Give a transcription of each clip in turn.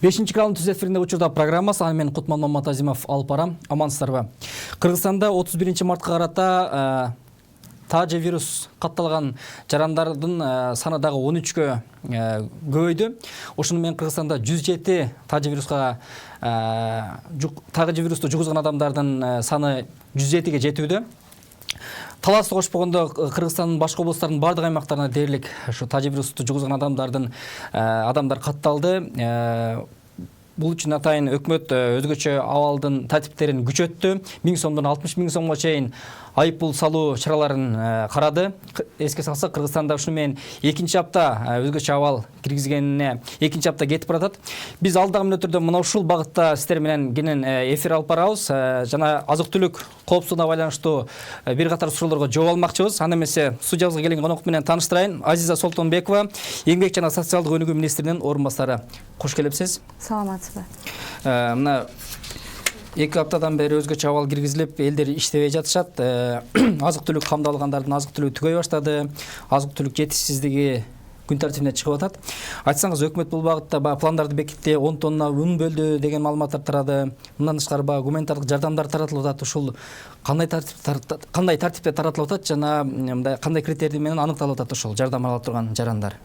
5-ші канал түз эфиринде учурда программасы, аны мен Кутман Маматазимов алып барам. Амансыздарбы? Кыргызстанда 31 мартка карата тажы вирус катталган жарандардын саны дагы 13кө көбөйдү. Ошону менен Кыргызстанда 107 тажы вируска тажы вирусту жугузган адамдардын саны 107ге жетүүдө. Таласты кошпогондо Кыргызстандын башка облустардын бардык аймактарына дээрлик ушу тажы вирусту жугузган адамдар катталды. Бул үчүн атайын өкмөт өзгөчө абалдын тартиптерин күчөттү. 1000 сомдон 60 000 сомго чейин айыппул салуу чараларын карады. Эске салсак, Кыргызстанда ушуну менен экинчи апта өзгөчө абал киргизгенине экинчи апта кетип баратат. Биз алдагы мүнөттөрдө мына ушул багытта сиздер менен кенен эфир алып барабыз. Жана азык-түлүк коопсуздугуна байланыштуу бир катар суроолорго жооп алмакчыбыз. Анда эмесе студиябызга келген конок менен тааныштырайын. Азиза Солтонбекова, Эмгек жана социалдык өнүгүү министринин орун басары. Кош келипсиз. Саламатсызбы. Мына 2 аптадан бери өзгөчө абал киргизилип, элдер иштебей жатышат. Азык-түлүк камдалгандардын азык-түлүгү түгөй баштады. Азык-түлүк жетишсиздиги күн тартибине чыгып атат. Айтсаңыз, өкмөт бул багытта пландарды бекитти, 10 тонна үн бөлдү деген маалыматтар тарады. Мындан тышкары гуманитардык жардамдар таратылып атат. Ушул кандай тартипте таратылып атат жана мындай кандай критерий менен аныкталып атат ушул жардам ала турган жарандар?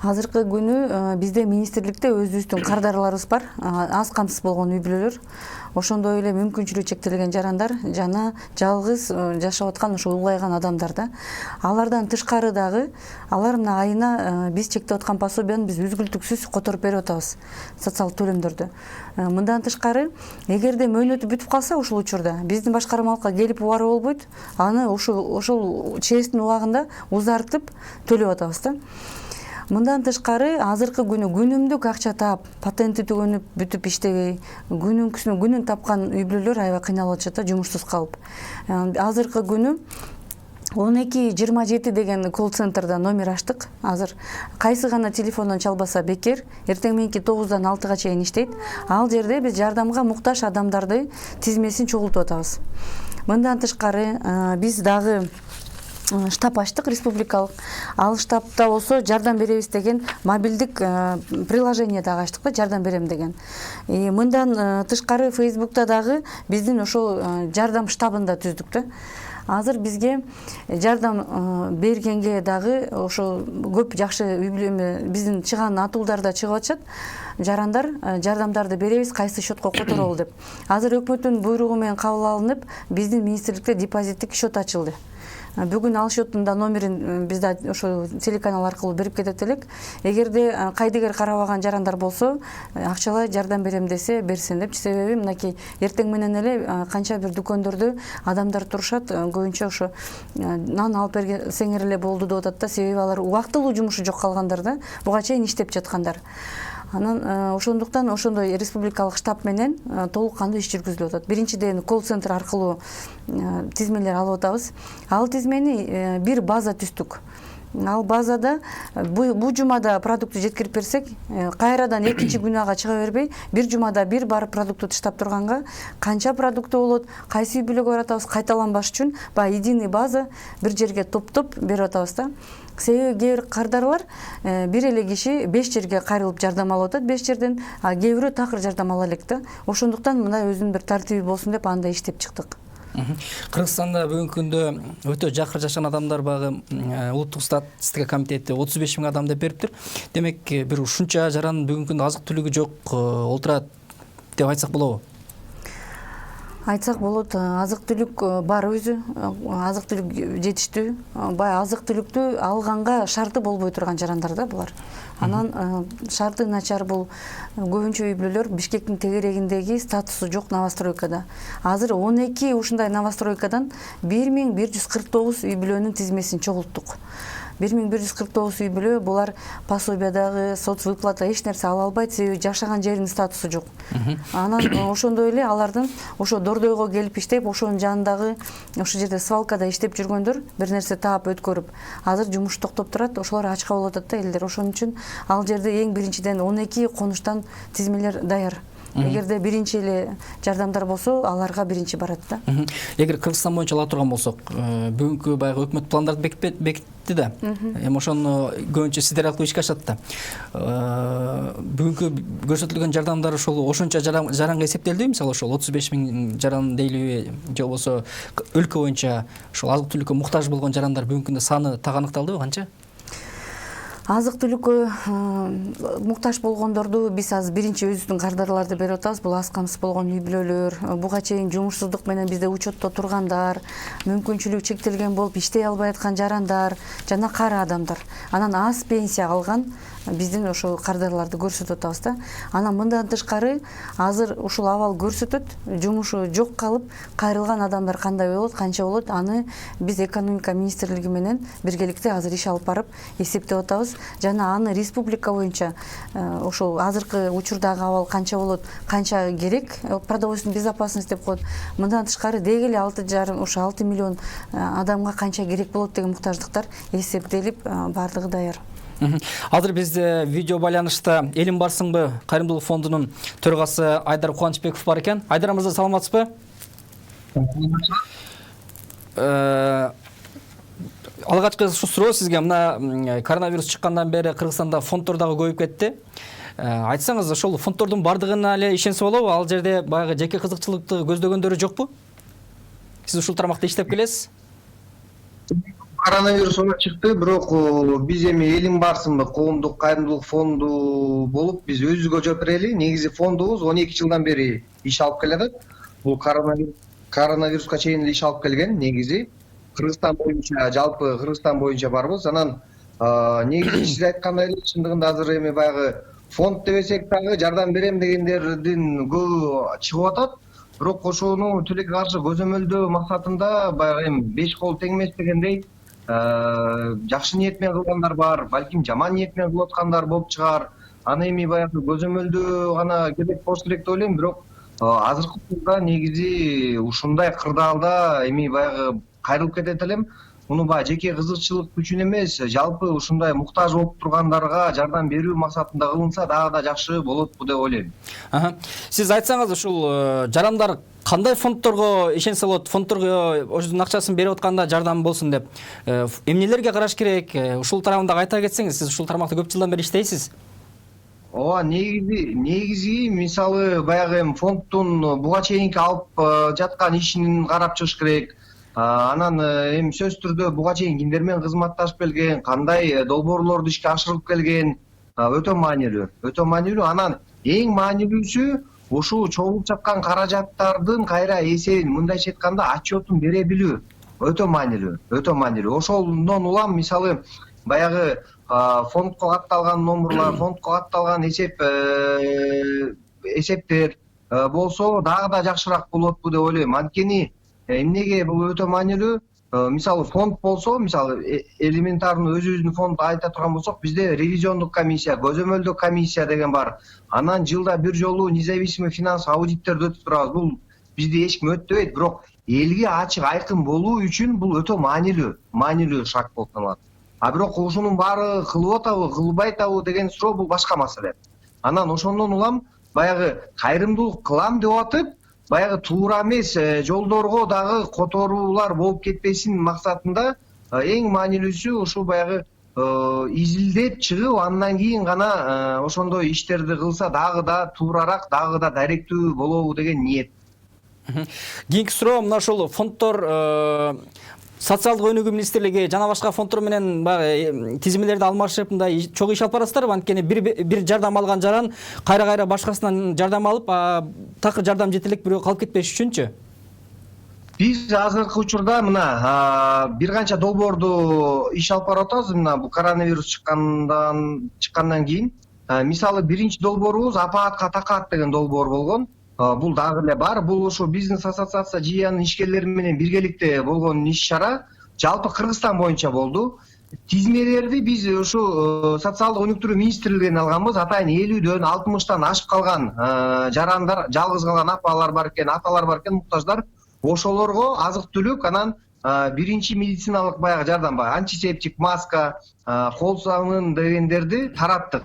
Азыркы күнү бизде министрликте өзүбүздүн кардарыларыбыз бар, аз камсыз болгон үй-бүлөлөр. Ошондой эле мүмкүнчүлүгү чектелген жарандар жана жалгыз жашап аткан ошо улгайган адамдар да. Алардан тышкары дагы алар мына айына биз чектеп аткан пособияны биз үзгүлтүксүз которуп берип атабыз, социалдык төлөмдөрдү. Мындан тышкары, эгерде мөөнөтү бүтүп калса ушул учурда биздин башкармалыкка келип убаруу болбойт. Аны ушул чеесттин убагында узартып төлөп атабыз да. Мындан тышкары, азыркы күнү күнүмдүк акча таап, патенти түгөнүп, бүтүп иштебей, күнүн тапкан үй-бүлөлөр аябай кыйналып атышат да, жумушсуз калып. Азыркы күнү 1227 деген колл-центрда номер аштык. Азыр кайсы гана телефондон чалбаса бекер, эртең мененки 9-дан 6-га чейин иштейт. Ал жерде биз жардамга муктаж адамдарды тизмесин чогултуп атабыз. Мындан тышкары, биз дагы штаб аштык республикалык. Ал штабта болсо жардам беребиз деген мобилдик приложение дагы аштык да, жардам берем деген. Мындан тышкары Фейсбукта дагы биздин ошол жардам штабын да түздүк да. Азыр бизге жардам бергенге дагы ошо көп жакшы биздин чыган атуулдар да чыгып атышат. Жарандар жардамдарды беребиз, кайсы счетко которолу деп. Азыр өкмөттүн буйругу менен кабыл алынып, биздин министрликте депозиттик счет ачылды. Бүгүн ал счеттун да номерин биз да ошо телеканал аркылуу берип кетет элек. Эгерде кайдыгер карабаган жарандар болсо, акчалай жардам берем десе берсин деп. Себеби мынакей эртең менен эле канча бир дүкөндөрдө адамдар турушат, көбүнчө ошо нан алып берсеңер эле болду деп атат да. Себеби алар убактылуу жумушу жок калгандар да, буга чейин иштеп жаткандар. Анан ошондуктан ошондой республикалык штаб менен толук кандуу иш жүргүзүлүп атат. Биринчиден колл-центр аркылуу тизмелер алып атабыз. Ал тизмени бир база түздүк. Ал базада бу жумада продукту жеткирип берсек, кайрадан экинчи күнүга чыга бербей, бир жумада бир барып продукту таштап турганга, канча продукты болот, кайсы үй-бүлөгө баратабыз, кайталанбаш үчүн единый база бир жерге топтоп берип атабыз да. Себеби кээ бир кардарлар бир эле киши 5 жерге кайрылып жардам алып атат, 5 жерден, а кээ бирөө такыр жардам ала элек да. Ошондуктан мындай өзүнүн бир тартиби болсун деп андай иштеп чыктык. Кыргызстанда бүгүнкү күндө өтө жакыр жашаган адамдар багы улуттук статистика комитети 35 000 адам деп бериптир. Демек, бир ушунча жаран бүгүнкү күндө азык-түлүгү жок олтурат деп айтсак болобу? Айтсак болот, азык-түлүк бар өзү, азык-түлүк жетиштүү. Бай азык-түлүктү алганга шарты болбой турган жарандар да булар. Анан шарты начар бул көбүнчө үй-бүлөлөр Бишкектин тегерегиндеги статусу жок новостройкада. Азыр 12 ушундай новостройкадан 1149 үй-бүлөнүн тизмесин чогулттук. 1149 үй-бүлө булар пособиядагы соцвыплата эч нерсе ала албайт, себеби жашаган жеринин статусу жок. Анан ошондой эле алардын ошо Дордойго келип иштеп, ошонун жанындагы ошол жерде свалкада иштеп жүргөндөр бир нерсе таап өткөрүп, азыр жумуш токтоп турат, ошолор ачка болуп атат да элдер. Ошон үчүн ал жерде эң биринчиден 12 конуштан тизмелер даяр. Эгерде биринчи эле жардамдар болсо, аларга биринчи барат да. Эгер Кыргызстан боюнча ала турган болсок, бүгүнкү баягы өкмөт пландарды да. Эми ошону көбүнчө сиздер аркылуу ишке ашат да. Бүгүнкү көрсөтүлгөн жардамдар ошончо жаранга эсептелдиби? Мисалы ошол 35 000 жаран дейлиби, же болбосо өлкө боюнча ошол азык түлүккө муктаж болгон жарандар бүгүнкү күндө саны так аныкталдыбы, канча? Азык түлүккө муктаж болгондорду биз азыр биринчи өзүбүздүн кардарларды берип атабыз. Бул аз камсыз болгон үй бүлөлөр, буга чейин жумушсуздук менен бизде учетто тургандар, мүмкүнчүлүгү чектелген болуп иштей албай аткан жарандар жана кары адамдар. Анан аз пенсия алган биздин ошол кардарларды көрсөтүп атабыз да. Анан мындан тышкары азыр ушул абал көрсөтөт, жумушу жок калып кайрылган адамдар кандай болот, канча болот, аны биз экономика министрлиги менен биргеликте азыр иш алып барып эсептеп атабыз. Жана аны республика боюнча ошол азыркы учурдагы абал канча болот, канча керек, продовольственный безопасность деп коет. Мындан тышкары деги эле 6,5 миллион адамга канча керек болот деген муктаждыктар эсептелип бардыгы даяр. Азыр бизде видео байланышта Элим барсыңбы кайрымдуулук фондунун төрагасы Айдар Кубанычбеков бар экен. Айдар мырза, саламатсызбы? Алгачкы суроо сизге, мына коронавирус чыккандан бери Кыргызстанда фонддор дагы көбөйүп кетти. Айтсаңыз, ошол фонддордун бардыгына эле ишенсе болобу? Ал жерде баягы жеке кызыкчылыкты көздөгөндөрү жокпу? Сиз ушул тармакта иштеп келесиз? Коронавирус чыкты, бирок биз эми Элим барсыңбы коомдук кайрымдуулук фонду болуп, биз өзүбүзгө жооп берели. Негизи фондубуз 12 жылдан бери иш алып келатат. Бул коронавируска чейин иш алып келген. Негизи Кыргызстан боюнча, жалпы Кыргызстан боюнча барбыз. Анан негизи сиз айткандай эле чындыгында азыр эми баягы фонд дебесек дагы жардам берем дегендердин көбү чыгып атат. Бирок ошону тилекке каршы көзөмөлдөө максатында баягы эми 5 кол тең эмес дегендей жакшы ниет менен кылгандар бар, балким жаман ниет менен кылып аткандар болуп чыгар. Аны эми баягы көзөмөлдөө гана керек болуш керек деп ойлойм. Бирок азыркы учурда негизи ушундай кырдаалда эми баягы кайрылып кетет элем. Муну баягы жеке кызыкчылык үчүн эмес, жалпы ушундай муктаж болуп тургандарга жардам берүү максатында кылынса дагы да жакшы болотпу деп ойлойм. Сиз айтсаңыз, ушул жарандар кандай фонддорго ишенсе болот? Фонддорго өзүнүн акчасын берип атканда жардам болсун деп эмнелерге караш керек? Ушул тарабында айта кетсеңиз, сиз ушул тармакта көп жылдан бери иштейсиз. Ооба, негизи мисалы баягы эми фонддун буга чейинки алып жаткан ишин карап чыгыш керек. Анан эми сөзсүз түрдө буга чейин кимдер менен кызматташып келген, кандай долбоорлорду ишке ашырып келген өтө маанилүү. Анан эң маанилүүсү ушул чогулуп жаткан каражаттардын кайра эсебин, мындайча айтканда отчетун бере билүү өтө маанилүү. Ошондон улам мисалы баягы фондко катталган номурлар, фондко катталган эсептер болсо дагы да жакшыраак болотпу деп ойлойм. Анткени эмнеге бул өтө маанилүү? Мисалы фонд болсо, мисалы элементарный өзүбүздүн фондду айта турган болсок, бизде ревизиондук комиссия, көзөмөлдөө комиссия деген бар. Анан жылда бир жолу независимый финансовый аудиттерди өтүп турабыз. Бул бизди эч ким өтпөйт, бирок элге ачык айкын болуу үчүн бул өтө маанилүү шарт болуп саналат. Бирок ушунун баары кылып атабы, кылбай атабы деген суроо бул башка маселе. Анан ошондон улам баягы кайрымдуулук кылам деп атып, баягы туура эмес жолдорго дагы которуулар болуп кетпесин максатында эң маанилүүсү ушул баягы изилдеп чыгып, андан кийин гана ошондой иштерди кылса дагы да туурарак, дагы да даректүү болобу деген ниет. Кийинки суроо, мына ушул фонддор социалдык өнүгүү министрлиги жана башка фонддор менен баягы тизимелерди алмашып, мындай чогуу иш алып барасыздарбы? Анткени бир жардам алган жаран кайра башкасынан жардам алып, такыр жардам жетелек бирөө калып кетпеш үчүнчү? Биз азыркы учурда мына бир канча долбоорду иш алып барып атабыз. Мына бул коронавирус чыккандан кийин, мисалы биринчи долбоорубуз апаатка такаат деген долбоор болгон. Бул дагы эле бар. Бул ошо бизнес ассоциация ЖИАнын ишкерлери менен биргеликте болгон иш-чара жалпы Кыргызстан боюнча болду. Тизмелерди биз ушу социалдык өнүктүрүү министрлигинен алганбыз. Атайын 50дөн 60тан ашып калган жарандар, жалгыз калган апалар бар экен, аталар бар экен, муктаждар. Ошолорго азык-түлүк, анан биринчи медициналык баягы жардам бар. Антисептик, маска, кол сабын дегендерди тараттык.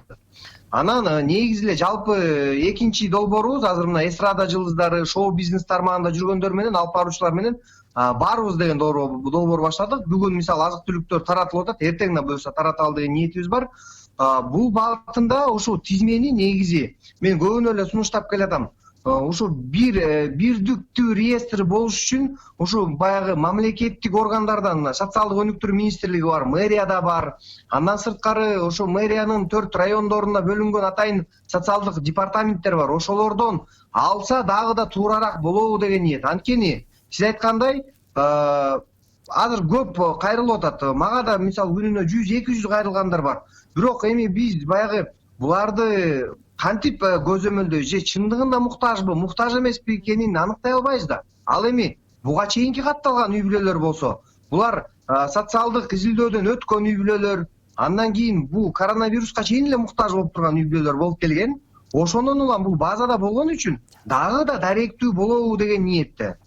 Анан негизи эле жалпы экинчи долбоорубуз азыр мына эстрада жылдыздары, шоу бизнес тармагында жүргөндөр менен, алып баруучулар менен баарыбыз деген долбоор баштадык. Бүгүн мисалы азык түлүктөр таратылып атат, эртең да буюрса тараталы деген ниетибиз бар. Бул багытында ушул тизмени негизи мен көбүнө эле сунуштап келатам. Ушу бирдиктүү реестр болуш үчүн ушу баягы мамлекеттик органдардан социалдык өнүктүрүү министрлиги бар, мэрияда бар. Андан сырткары ушу мэриянын 4 райондорунда бөлүнгөн атайын социалдык департаменттер бар. Ошолордон алса дагы да туурарак болобу деген ниет. Анткени сиз айткандай азыр көп кайрылып атат. Мага да мисалы күнүнө 100-200 кайрылгандар бар. Бирок эми биз баягы буларды кантип көзөмөлдөйбүз же чындыгында муктажбы, муктаж эмеспи экенин аныктай албайбыз да. Ал эми буга чейинки катталган үй бүлөлөр болсо, булар социалдык изилдөөдөн өткөн үй бүлөлөр, андан кийин бул коронавируска чейин эле муктаж болуп турган үй бүлөлөр болуп келген. Ошондон улам бул базада болгон үчүн дагы да даректүү болобу деген ниетте.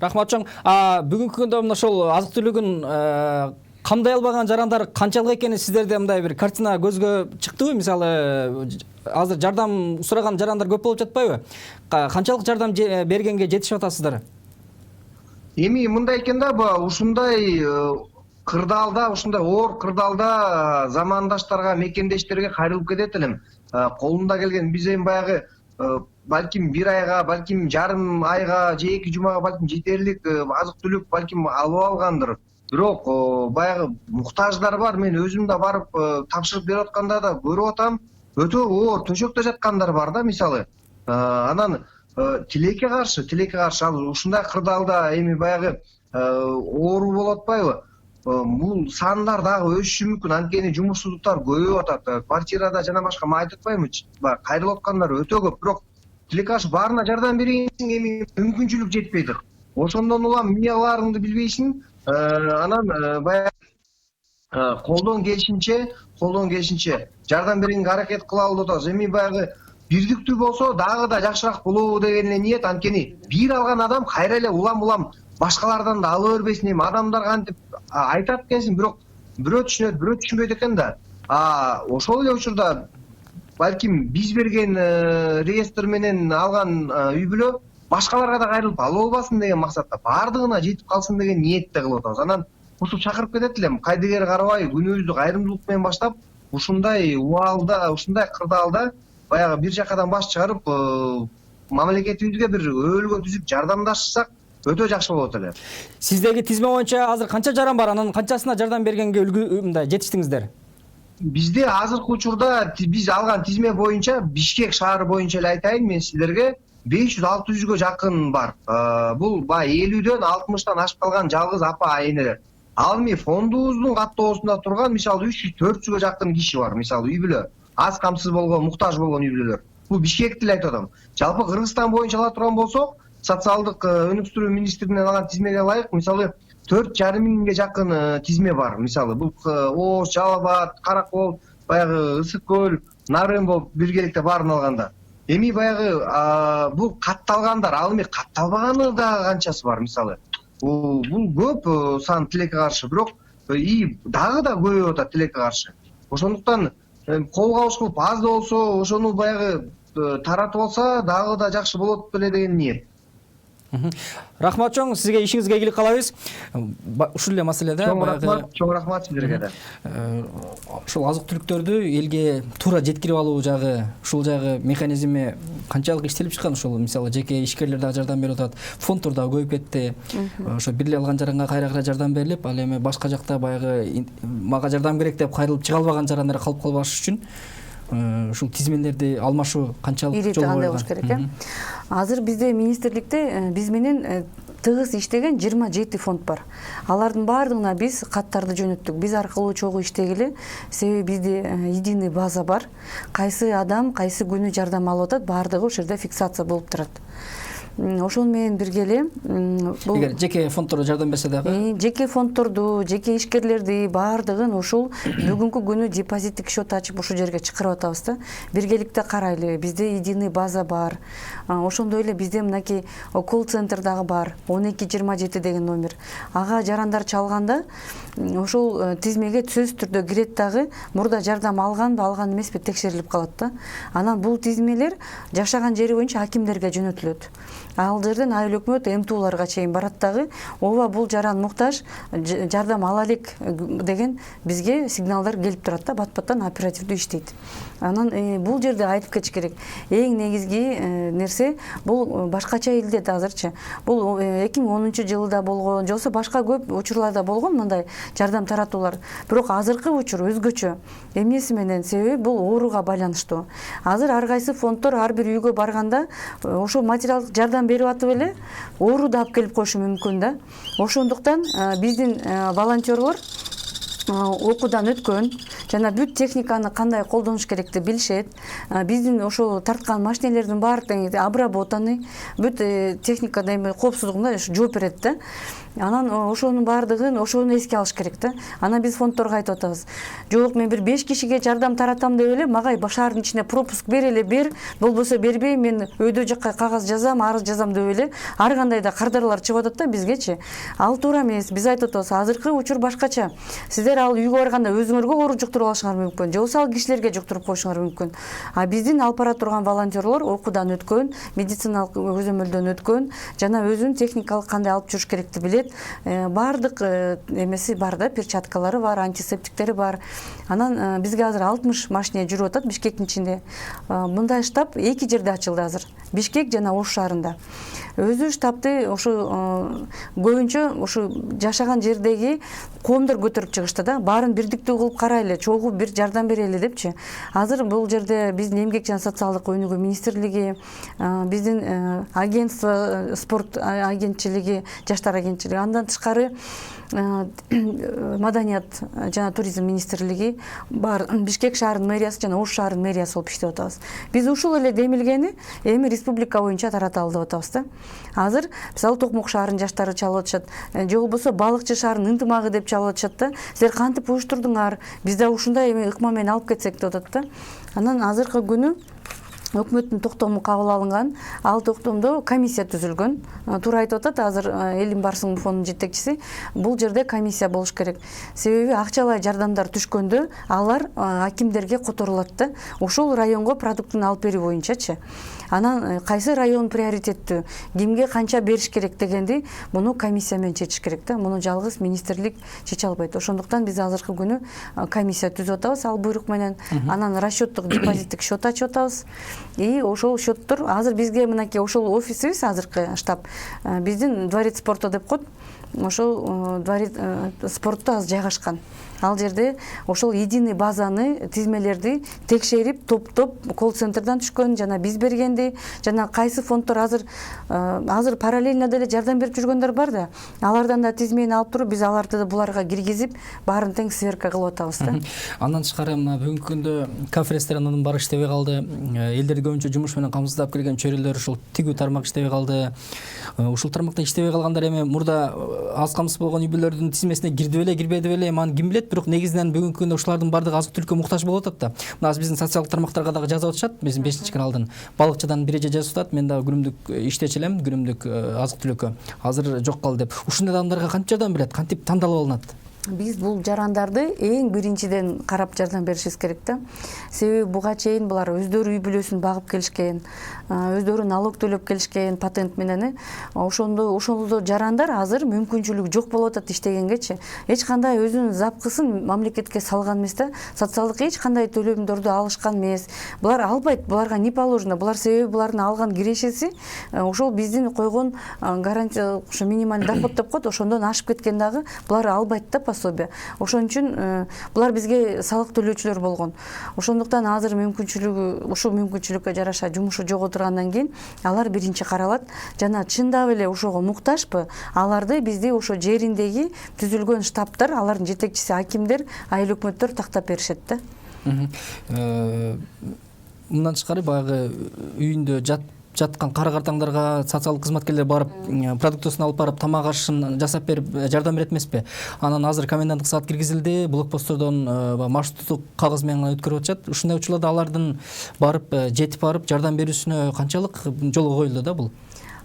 Рахмат чоң. Бүгүнкү күндө мына ошол азык түлүгүн камдай албаган жарандар канчалык экени сиздерде мындай бир картина көзгө чыктыбы? Мисалы азыр жардам сураган жарандар көп болуп жатпайбы? Канчалык жардам бергенге жетишип атасыздар? Эми мындай экен да, ушундай кырдаалда, ушундай оор кырдаалда замандаштарга, мекендештерге кайрылып кетет элем. Колунда келген биз эми баягы балким 1 айга, балким жарым айга же 2 жумага балким жетерлик азык түлүк балким алып алгандыр. Бирок баягы муктаждар бар. Мен өзүм да барып тапшырып берип атканда да көрүп атам. Өтө оор төшөктө жаткандар бар да, мисалы. Анан тилекке каршы ал ушундай кырдаалда эми баягы оору болуп атпайбы? Бул сандар дагы өсүшү мүмкүн. Анткени жумушсуздуктар көбөйүп атат. Квартирада жана башка мен айтып атпаймынбы? Кайрылып аткандар өтө көп. Бирок тилекке каршы баарына жардам берейин эми мүмкүнчүлүк жетпейдир. Ошондон улам эмне кылаарыңды билбейсиң. Анан баягы колдон келишинче жардам берүүгө аракет кылалы деп атабыз. Эми баягы бирдиктүү болсо дагы да жакшыраак болобу деген эле ниет. Анткени бир алган адам кайра эле улам башкалардан да ала бербесин. Эми адамдар кантип айтат экенсиң, бирок бирөө түшүнөт, бирөө түшүнбөйт экен да. Ошол эле учурда балким биз берген реестр менен алган үй бүлө башкаларга да кайрылып алып албасын деген максатта, баардыгына жетип калсын деген ниетте кылып атабыз. Анан ушул чакырып кетет элем, кайдыгер карабай күнүбүздү кайрымдуулук менен баштап, ушундай убалда, ушундай кырдаалда баягы бир жакадан баш чыгарып, мамлекетибизге бир өбөлгө түзүп жардамдашсак өтө жакшы болот эле. Сиздеги тизме боюнча азыр канча жаран бар? Анан канчасына жардам бергенге жетиштиңиздер? Бизде азыркы учурда биз алган тизме боюнча Бишкек шаары боюнча эле айтайын мен силерге 500-600гө жакын бар. Бул 50дөн 60тан ашып калган жалгыз апа энелер. Ал эми фондубуздун каттоосунда турган мисалы 300-400гө жакын киши бар. Мисалы үй бүлө аз камсыз болгон, муктаж болгон үй бүлөлөр. Бул Бишкекти эле айтып атам. Жалпы Кыргызстан боюнча ала турган болсок, социалдык өнүктүрүү министрлигинен алган тизмеге ылайык мисалы 4,5 миңге жакын тизме бар. Мисалы бул Ош, Жалал Абад, Каракол, баягы Ысык көл, Нарын болуп биргеликте баарын алганда. Эми баягы бул катталгандар, ал эми катталбаганы да канчасы бар мисалы. Бул көп сан тилекке каршы, бирок дагы да көбөйүп атат тилекке каршы. Ошондуктан колго алыш кылып аз да болсо ошону баягы таратып алса дагы да жакшы болот беле деген ниет. Рахмат чоң, сизге ишиңизге ийгилик каалайбыз. Ушул эле маселеде чоң рахмат сиздерге да. Ушул азык түлүктөрдү элге туура жеткирип алуу жагы, ушул жагы механизми канчалык иштелип чыккан? Ушул мисалы жеке ишкерлер дагы жардам берип атат, фонддор дагы көбөйүп кетти. Ошо бир эле алган жаранга кайра жардам берилип, ал эми башка жакта баягы мага жардам керек деп кайрылып чыга албаган жарандар калып калбаш үчүн ушул тизмелерди алмашуу канчалык жол кандай болуш керек э? Азыр бизде министрликте биз менен тыгыз иштеген 27 фонд бар. Алардын баардыгына биз каттарды жөнөттүк. Биз аркылуу чогуу иштегиле, себеби бизде единый база бар. Кайсы адам кайсы күнү жардам алып атат, баардыгы ошол жерде фиксация болуп турат. Ошол менен бирге эле бул эгер жеке фонддор жардам берсе дагы жеке фонддорду, жеке ишкерлерди баардыгын ушул бүгүнкү күнү депозиттик счет ачып ушул жерге чакырып атабыз да. Биргеликте карайлы. Бизде единый база бар. Ошондой эле бизде мынакей колл-центр дагы бар. 1227 деген номер. Ага жарандар чалганда ошол тизмеге сөзсүз түрдө кирет дагы, мурда жардам алганбы, алган эмеспи текшерилип калат да. Анан бул тизмелер жашаган жери боюнча акимдерге жөнөтүлөт. Ал жерден айыл өкмөт МТУларга чейин барат дагы, ооба бул жаран муктаж, жардам ала элек деген бизге сигналдар келип турат да, бат-баттан оперативдүү иштейт. Анан бул жерде айтып кетиш керек. Эң негизги нерсе бул башкача элде азырчы. Бул 2010-жылда болгон, жоксо башка көп учурларда болгон мындай жардам таратуулар. Бирок азыркы учур өзгөчө. Эмнеси менен? Себеби бул ооруга байланыштуу. Азыр ар кайсы фонддор ар бир үйгө барганда ошо материалдык жардам берип атып эле оору да алып келип коюшу мүмкүн да. Ошондуктан биздин волонтерлор окуудан өткөн, жана бүт техниканы кандай колдонуш керекти билишет. Биздин ошол тарткан машинелердин баары обработаны, бүт техникада эми коопсуздугуна жооп берет да. Анан ошонун баардыгын ошону эске алыш керек да. Анан биз фонддорго айтып атабыз. Жок, мен бир 5 кишиге жардам таратам деп эле, мага шаардын ичине пропуск бер эле бер, болбосо бербей, мен өйдө жакка кагаз жазам, арыз жазам деп эле ар кандай да кардарлар чыгып атат да бизгечи. Ал туура эмес. Биз айтып атабыз, азыркы учур башкача. Сиздер ал үйгө барганда өзүңөргө оору жуктуруп алышыңар мүмкүн, же болбосо ал кишилерге жуктуруп коюшуңар мүмкүн. А биздин алып бара турган волонтерлор окуудан өткөн, медициналык көзөмөлдөн өткөн, жана өзүнүн техникалык кандай алып жүрүш керекти билет. Бардык эмеси бар да, перчаткалары бар, антисептиктери бар. Анан бизге азыр 60 машине жүрүп атат Бишкектин ичинде. Мындай штаб 2 жерде ачылды азыр. Бишкек жана Ош шаарында. Өзү штабты ошо көбүнчө ошо жашаган жердеги коомдор көтөрүп чыгышты да. Баарын бирдиктүү кылып карайлы, чогуу бир жардам берели депчи. Азыр бул жерде биздин Эмгек жана социалдык өнүгүү министрлиги, биздин агентство, спорт агентчилиги, жаштар агентчилиги, андан тышкары маданият жана туризм министрлиги бар, Бишкек шаарынын мэриясы жана Ош шаарынын мэриясы болуп иштеп атабыз. Биз ушул эле демилгени эми республика боюнча тараталы деп атабыз да. Азыр мисалы Токмок шаарынын жаштары чалып атышат, же болбосо Балыкчы шаарынын ынтымагы деп чалып атышат да. Силер кантип уюштурдуңар? Биз да ушундай эми ыкма менен алып кетсек деп атат да. Анан азыркы күнү өкмөттүн токтому кабыл алынган, ал токтомдо комиссия түзүлгөн. Туура айтып атат азыр Элим Барсың фондунун жетекчиси, бул жерде комиссия болуш керек. Себеби акчалай жардамдар түшкөндө алар акимдерге которулат да. Ошол районго продуктун алып берүү боюнчачы. Анан кайсы район приоритеттүү, кимге канча бериш керек дегенди муну комиссия менен чечиш керек да. Муну жалгыз министрлик чече албайт. Ошондуктан биз азыркы күнү комиссия түзүп атабыз ал буйрук менен. Анан расчеттук депозиттик счет ачып атабыз. И ошол счеттор азыр бизге мынакей ошол офисибиз азыркы штаб биздин дворец спорта деп коет. Ошол дворец спортто азыр жайгашкан. Ал жерде ошол единый базаны, тизмелерди текшерип, топтоп колл-центрден түшкөн, жана биз бергенди, жана кайсы фонддор азыр параллельно деле жардам берип жүргөндөр бар да. Алардан да тизмени алып туруп, биз аларды да буларга киргизип, баарын тең сверка кылып атабыз да. Андан тышкары мына бүгүнкү күндө кафе ресторанынын баары иштебей калды. Элдерди көбүнчө жумуш менен камсыздап келген чөйрөлөр ушул тигүү тармак иштебей калды. Ушул тармакта иштебей калгандар эми мурда аз камсыз болгон үй бүлөлөрдүн тизмесине кирди беле, кирбеди беле, аны ким билет, бирок негизинен бүгүнкү күндө ушулардын баардыгы азык түлүккө муктаж болуп атат да. Мына азыр биздин социалдык тармактарга дагы жазып атышат. Биздин 5-каналдын балыкчыдан бир эже жазып атат. Мен дагы күнүмдүк иштечи элем, күнүмдүк азык түлүккө. Азыр жок калды деп. Ушундай адамдарга кантип жардам берет? Кантип тандалып алынат? Биз бул жарандарды эң биринчиден карап жардам беришибиз керек да. Себеби буга чейин булар өздөрү үй бүлөсүн багып келишкен, өздөрү налог төлөп келишкен патент менен. Ошондо жарандар азыр мүмкүнчүлүгү жок болуп атат иштегенгечи. Эч кандай өзүнүн запкысын мамлекетке салган эмес да. Социалдык эч кандай төлөмдөрдү алышкан эмес. Булар албайт, буларга не положено. Булар себеби булардын алган кирешеси ошол биздин койгон гарантия, ошо минимальный доход деп коет, ошондон ашып кеткен дагы булар албайт да пособие. Ошон үчүн булар бизге салык төлөөчүлөр болгон. Ошондуктан азыр мүмкүнчүлүгү, ушул мүмкүнчүлүккө жараша жумушу жок отургандан кийин алар биринчи каралат. Жана чындап эле ошого муктажбы? Аларды бизде ошо жериндеги түзүлгөн штабтар, алардын жетекчиси акимдер, айыл өкмөттөр тактап беришет да. Мындан тышкары баягы үйүндө жаткан кара картаңдарга социалдык кызматкерлер барып продуктысын алып барып тамак ашын жасап берип жардам берет эмеспи? Анан азыр коменданттык саат киргизилди, блокпосттордон маршруттук кагаз менен өткөрүп атышат. Ушундай учурларда алардын барып жетип барып жардам берүүсүнө канчалык жолго коюлду да бул?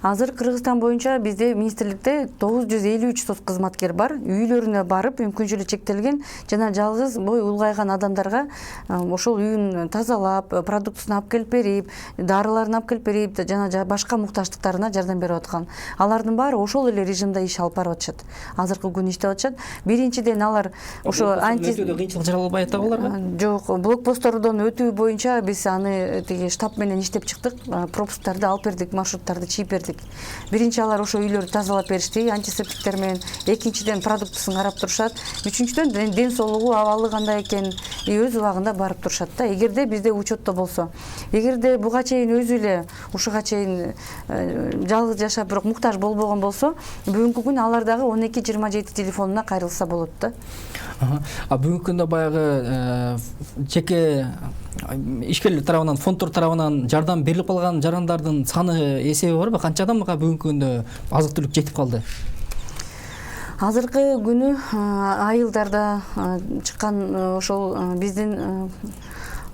Азыр Кыргызстан боюнча бизде министрликте 953 соцкызматкер бар. Үйлөрүнө барып, мүмкүнчүлүгү чектелген жана жалгыз бой улгайган адамдарга ошол үйүн тазалап, продуктысын алып келип берип, дарыларын алып келип берип, жана башка муктаждыктарына жардам берип аткан. Алардын баары ошол эле режимде иш алып барып атышат. Азыркы күнү иштеп атышат. Биринчиден алар ошо кыйынчылык жаралбай атабы аларга? Жок, блокпосттордон өтүү боюнча биз аны тиги штаб менен иштеп чыктык. Пропусктарды алып бердик, маршруттарды чийип бердик. Биринчи алар ошо үйлөрдү тазалап беришти, антисептиктер менен. Экинчиден продуктысын карап турушат. Үчүнчүдөн ден соолугу, абалы кандай экен өз убагында барып турушат да. Эгерде бизде учетто болсо, эгерде буга чейин өзү эле ушуга чейин жалгыз жашап, бирок муктаж болбогон болсо, бүгүнкү күнү алар дагы 1227 телефонуна кайрылса болот да. Бүгүнкү күндө баягы жеке ишкерлер тарабынан, фонддор тарабынан жардам берилип калган жарандардын саны эсеби барбы? Канча адамга бүгүнкү күндө азык-түлүк жетип калды? Азыркы күнү айылдарда чыккан ошол биздин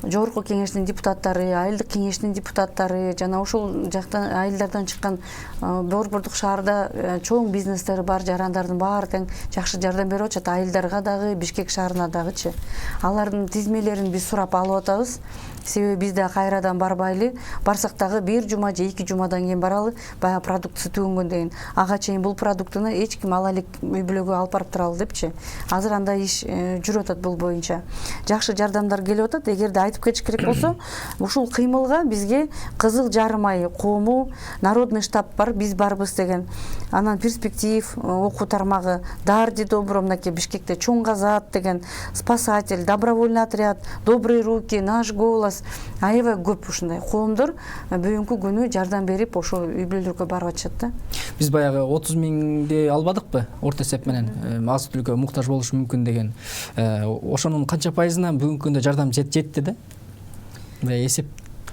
жогорку кеңештин депутаттары, айылдык кеңештин депутаттары жана ошол жактан айылдардан чыккан Борбордук шаарда чоң бизнестер бар жарандардын баары тең жакшы жардам берип атышат. Айылдарга дагы, Бишкек шаарына дагычы. Алардын тизмелерин биз сурап алып атабыз. Себеби бизде кайрадан барбайлы, барсак дагы 1 жума же 2 жумадан кийин баралы, баягы продуктысы түгөнгөн деген. Ага чейин бул продуктуну эч ким ала элек үй бүлөгө алып барып туралы депчи. Азыр андай иш жүрүп атат бул боюнча. Жакшы жардамдар келип атат. Эгерде айтып кетиш керек болсо, ушул кыймылга бизге Кызыл Жарым ай коому, народный штаб бар, биз барбыз деген. Анан перспектив окуу тармагы, Дарди добро, мынакей Бишкекте Чоң Казат деген, спасатель, добровольный отряд, Добрые руки, Наш голос, аябай көп ушундай коомдор бүгүнкү күнү жардам берип ошо үй бүлөлөргө барып атышат да. Биз баягы 30 миңди албадыкпы орто эсеп менен азык-түлүккө муктаж болушу мүмкүн деген. Ошонун канча пайызына бүгүнкү күндө жардам жетти да?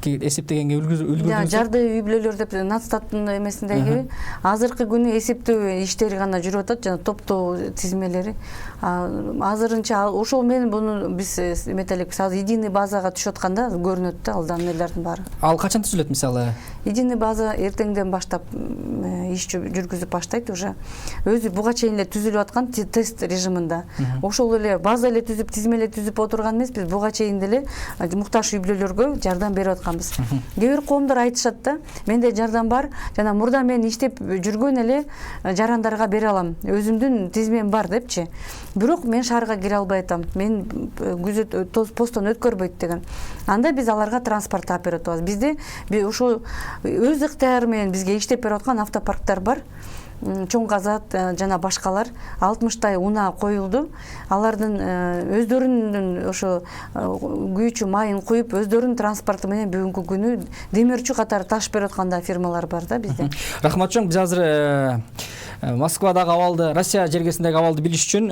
Эсептегенге үлгүрдүңүз? Жарды үй бүлөлөр деп Натстаттын эмесиндеги азыркы күнү эсептөө иштери гана жүрүп атат, жана топтоо тизмелери. Азырынча ошол менен буну биз эметелик, азыр единый базага түшүп атканда көрүнөт да ал данныйлардын баары. Ал качан түзүлөт мисалы? Единый база эртеңден баштап иш жүргүзүп баштайт уже. Өзү буга чейин эле түзүлүп аткан тест режиминде. Ошол эле база эле түзүп, тизме эле түзүп отурган эмес, биз буга чейин деле муктаж үй бүлөлөргө жардам берип атканбыз. Кээ бир коомдор айтышат да, менде жардам бар, жана мурда мен иштеп жүргөн эле жарандарга бере алам. Өзүмдүн тизмем бар депчи. Бирок мен шаарга кире албай атам. Мен күзөт посттон өткөрбөйт деген. Анда биз аларга транспорт алып берип атабыз. Бизде ошо өз ыктыяры менен бизге иштеп берип аткан автопарктар бар. Чоң Казат жана башкалар 60 унаа коюлду. Алардын өздөрүнүн ошо күйүүчү майын куюп, өздөрүнүн транспорту менен бүгүнкү күнү демирчү катары таш берип атканда фирмалар бар да бизде. Рахмат чоң, биз азыр Москвадагы абалды, Россия жергесиндеги абалды билиш үчүн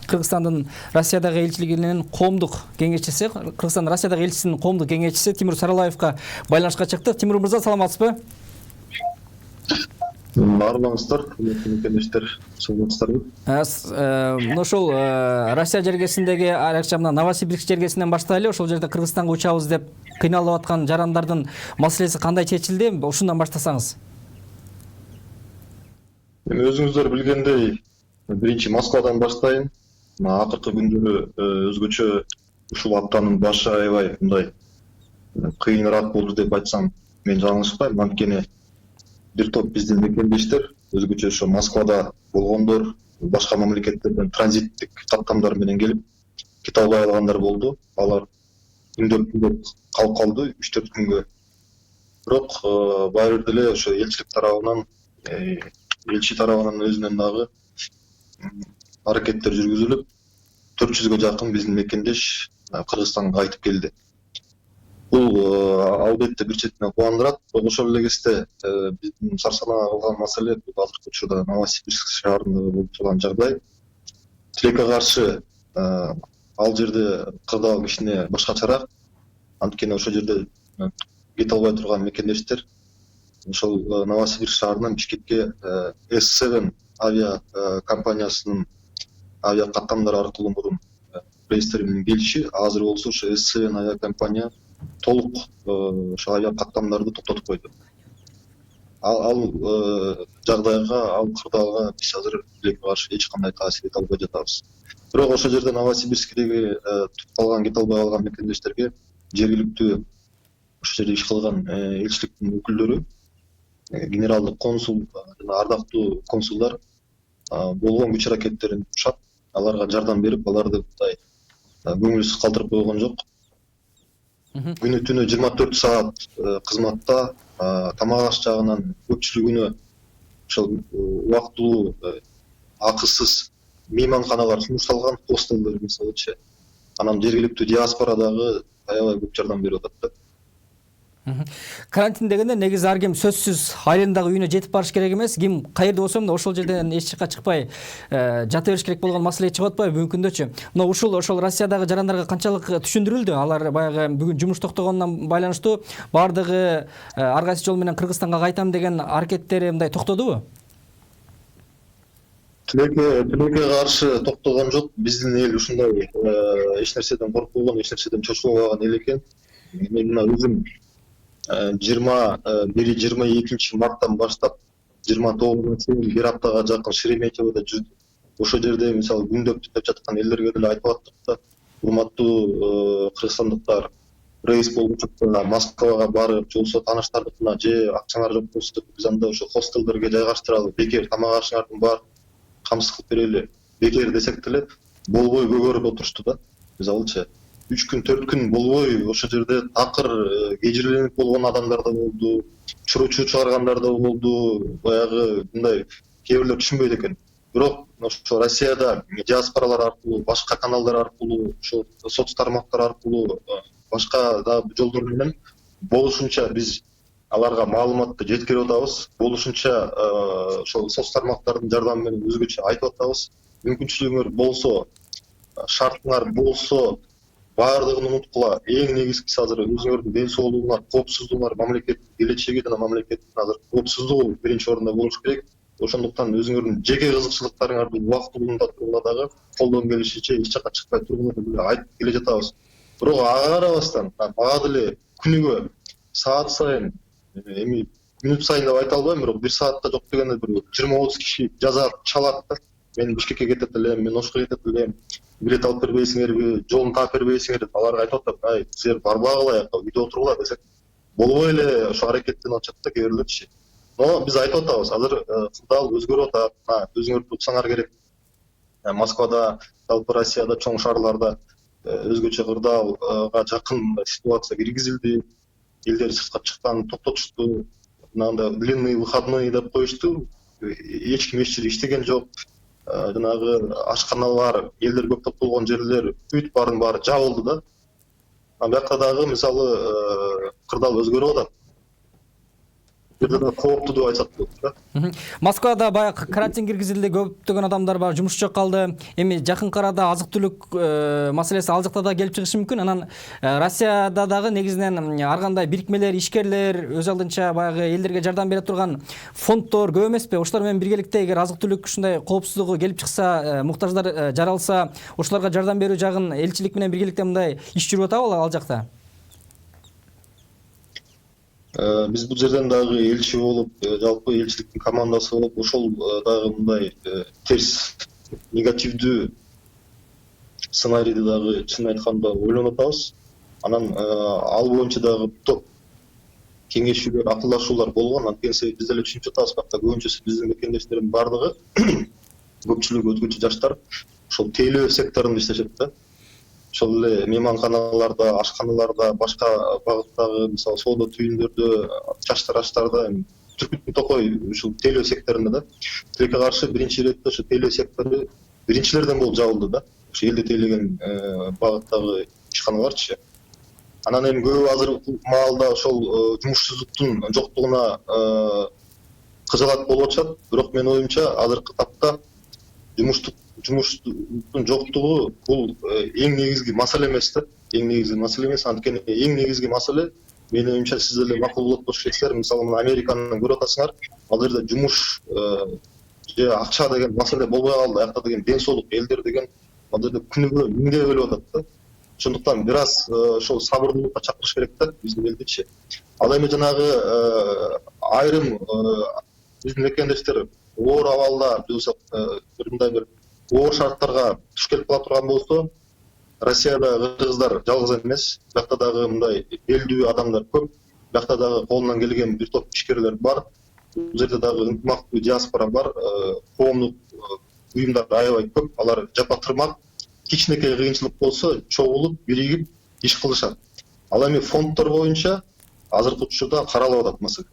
Кыргызстандын Россиядагы элчилигинин коомдук кеңешчиси, Кыргызстандын Россиядагы элчисинин коомдук кеңешчиси Тимур Саралаевка байланышка чыктык. Тимур мырза, саламатсызбы? Армаңыздар, кеңештер, саламатсыздарбы? Ошол Россия жергесиндеги айрыкча Новосибирск жергесинен баштайлы, ошол жерде Кыргызстанга учабыз деп кыйналып аткан жарандардын маселеси кандай чечилди? Ушундан баштасаңыз. Өзүңүздөр билгендей, биринчи Москвадан баштайын. Акыркы күндөрү өзгөчө ушул аптанын башы аябай мындай кыйыныраак болду деп айтсам мен жаңылышпайм. Анткени бир топ биздин мекендештер өзгөчө ошо Москвада болгондор, башка мамлекеттерден транзиттик каттамдар менен келип кете албай калгандар болду. Алар күндөп калып калды 3-4 күнгө. Бирок баары бир деле ошо элчилик тарабынан элчи тарабынан өзүнөн дагы аракеттер жүргүзүлүп 400гө жакын биздин мекендеш Кыргызстанга кайтып келди. Бул албетте бир четинен кубандырат, бирок ошол эле кезде биздин сарсанаа кылган маселе бул азыркы учурда Новосибирск шаарында болуп турган жагдай. Тилекке каршы ал жерде кырдаал кичине башкачараак. Анткени ошол жерде кете албай турган мекендештер ошол Новосибирск шаарынан Бишкекке S7 авиа компаниясынын авиа каттамдары аркылуу мурун рейстер менен келиши, азыр болсо ошо S7 авиа компания толук ошо авиа каттамдарды токтотуп койду. ал жагдайга, ал кырдаалга биз азыр тилекке каршы эч кандай таасир эте албай жатабыз. Бирок ошол жерде Новосибирскидеги түп калган, кете албай калган мекендештерге жергиликтүү ошол жерде иш кылган элчиликтин өкүлдөрү, генералдык консул жана ардактуу консулдар болгон күч аракеттерин кушат, аларга жардам берип, аларды мындай көңүлсүз калтырып койгон жок. Күнү түнү 24 саат кызматта, тамак аш жагынан көпчүлүгүнө ошол убактылуу акысыз мейманканалар сунушталган, хостелдер мисалычы. Анан жергиликтүү диаспора дагы аябай көп жардам берип атат да. Карантин дегенде негизи ар ким сөзсүз айылындагы үйүнө жетип барыш керек эмес. Ким каерде болсо да ошол жерден эч жакка чыкпай жата бериш керек болгон маселе чыгып атпайбы мүмкүндөчү? Мына ошол Россиядагы жарандарга канчалык түшүндүрүлдү? Алар баягы бүгүн жумуш токтогонуна байланыштуу баардыгы ар кайсы жол менен Кыргызстанга кайтам деген аракеттери мындай токтодубу? Тилекке каршы токтогон жок. Биздин эл ушундай эч нерседен коркпогон, эч нерседен чочулбаган эл экен. Мен мына өзүм 21-22 марттан баштап 29-на чейин бир аптага жакын Шереметьевода жүрдүм. Ошол жерде мисалы күндөп түтөп жаткан элдерге деле айтып аттык да, урматтуу кыргызстандыктар, рейс болбочокто Москвага барып, же болбосо тааныштардыкына же акчаңар жок болсо биз анда ошо хостелдерге жайгаштыралы, бекер тамак ашыңардын баарын камсыз кылып берели, бекер десек деле болбой көгөрүп отурушту да. Мисалычы 3 күн 4 күн болбой ошол жерде такыр кежирленип болгон адамдар да болду, чуручу чыгаргандар да болду, баягы мындай кээ бирлер түшүнбөйт экен. Бирок ошо Россияда диаспоралар аркылуу, башка каналдар аркылуу, ошо соц тармактар аркылуу, башка да жолдор менен болушунча биз аларга маалыматты жеткирип атабыз. Болушунча ошол соц тармактардын жардамы менен өзгөчө айтып атабыз. Мүмкүнчүлүгүңөр болсо, шартыңар болсо баардыгын унуткула. Эң негизгиси азыр өзүңөрдүн ден соолугуңар, коопсуздугуңар, мамлекеттин келечеги жана мамлекеттин азыр коопсуздугу биринчи орунда болуш керек. Ошондуктан өзүңөрдүн жеке кызыкчылыктарыңарды убактылуулуу тургула дагы колдон келишинче эч жакка чыкпай тургула деп айтып келе жатабыз. Бирок ага карабастан мага деле күнүгө саат сайын, эми мүнөт сайын деп айта албайм, бирок бир саатта жок дегенде бир 20-30 киши жазат, чалат да. Мен Бишкекке кетет элем, мен Ошко кетет элем, билет алып бербейсиңерби, жолун таап бербейсиңер деп аларга айтып атат. Ай, силер барбагыла, үйдө отургула десек, болбой эле ошо аракеттенип атышат да кээ бирлерчи. Но биз айтып атабыз, азыр кырдаал өзгөрүп атат. Өзүңөр туксаңар керек. Москвада, жалпы Россияда, чоң шаарларда өзгөчө кырдаалга жакын ситуация киргизилди. Элдер сыртка чыкканды токтотушту. Мынандай длинный выходной деп коюшту. Эч ким эч жерде иштеген жок. Жанагы ашканалар, элдер көп топтолгон жерлер бүт баарын баары жабылды да. Бuyakта дагы мисалы кырдаал өзгөрүп атат. Бирде да кооптуу деп айтсак болот да. Москвада баягы карантин киргизилди, көптөгөн адамдар бар, жумуш жок калды. Эми жакынкы арада азык-түлүк маселеси ал жакта да келип чыгышы мүмкүн. Анан Россияда дагы негизинен ар кандай бирикмелер, ишкерлер өз алдынча баягы элдерге жардам бере турган фонддор көп эмеспи? Ошолор менен биргеликте эгер азык-түлүк ушундай коопсуздугу келип чыкса, муктаждар жаралса, ошолорго жардам берүү жагын элчилик менен биргеликте мындай иш жүрүп атабы ал жакта? Биз бул жерден дагы элчи болуп, жалпы элчиликтин командасы болуп, ошол дагы мындай терс негативдүү сценарийди дагы чын айтканда ойлонуп атабыз. Анан ал боюнча дагы топ кеңешүүлөр, акылдашуулар болгон. Анткени биз деле түшүнүп жатабыз, бакта көбүнчөсү биздин мекендештердин бардыгы көпчүлүгү өзгөчө жаштар ошол тейлөө секторунда иштешет да. Ошол эле мейманканаларда, ашканаларда, башка багыттагы мисалы соода түйүндөрдө, чачтараштарда, Түркүттүн токой ушул тейлөө секторунда да. Тилекке каршы биринчи иретте ошо тейлөө сектору биринчилерден болуп жабылды да. Ошо элди тейлеген багыттагы ишканаларчы. Анан эми көбү азыркы маалда ошол жумушсуздуктун жоктугуна кыжалат болуп атышат. Бирок менин оюмча азыркы тапта жумуштун жоктугу бул эң негизги маселе эмес да. Эң негизги маселе эмес. Анткени эң негизги маселе менин оюмча сиз деле макул болот болуш керексиңер. Мисалы мына Американы көрүп атасыңар, ал жерде жумуш же акча деген маселе болбой калды. Аякта деген ден соолук, элдер деген ал жерде күнүгө миңдеп өлүп атат да. Ошондуктан бир аз ошол сабырдуулукка чакырыш керек да биздин элдичи. Ал эми жанагы айрым биздин мекендештер оор абалда же болбосо бир мындай бир оор шарттарга туш келип кала турган болсо, Россиядагы кыргыздар жалгыз эмес, бияқта дагы мындай белдүү адамдар көп, бияқта дагы колунан келген бир топ ишкерлер бар, бул жерде дагы ынтымактуу диаспора бар, коомдук уюмдар аябай көп, алар жапа-тырмак кичинекей кыйынчылык болсо чогулуп, биригип иш кылышат. Ал эми фонддор боюнча азыркы учурда каралып атат маселе.